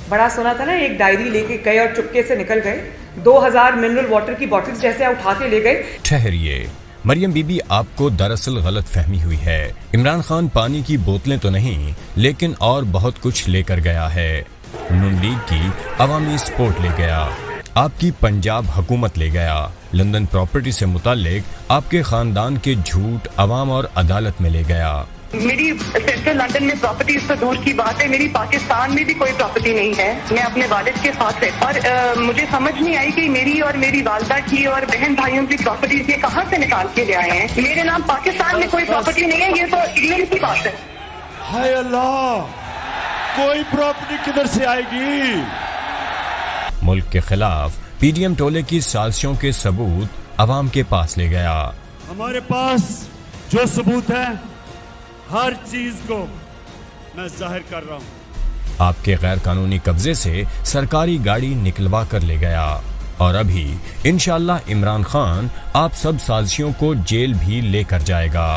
बड़ा सुना था ना, एक डायरी लेके गए और चुपके से निकल गए, 2000 मिनरल वाटर की बॉटल्स जैसे उठा के ले गए। ठहरिए मरियम बीबी, आपको दरअसल गलत फहमी हुई है। इमरान खान पानी की बोतलें तो नहीं, लेकिन और बहुत कुछ लेकर गया है। नून लीग की अवामी सपोर्ट ले गया, आपकी पंजाब हुकूमत ले गया, लंदन प्रॉपर्टी से मुताल्लिक आपके खानदान के झूठ अवाम और अदालत में ले गया। मेरी सेंट्रल लंदन में प्रॉपर्टीज तो दूर की बात है, मेरी पाकिस्तान में भी कोई प्रॉपर्टी नहीं है। मैं अपने वालिद के साथ है और मुझे समझ नहीं आई कि मेरी और मेरी वालदा की और बहन भाइयों की प्रॉपर्टीज ये कहाँ से निकाल के ले आए हैं। मेरे नाम पाकिस्तान में कोई प्रॉपर्टी नहीं है, ये तो इंग्लैंड की बात है। हाय अल्लाह, कोई प्रॉपर्टी किधर से आएगी। मुल्क के खिलाफ पीडीएम टोले की साजिशों के सबूत अवाम के पास ले गया। हमारे पास जो सबूत है, हर चीज को मैं जाहिर कर रहा हूँ। आपके गैर कानूनी कब्जे से सरकारी गाड़ी निकलवा कर ले गया और अभी इंशाअल्लाह इमरान खान आप सब साजिशों को जेल भी लेकर जाएगा।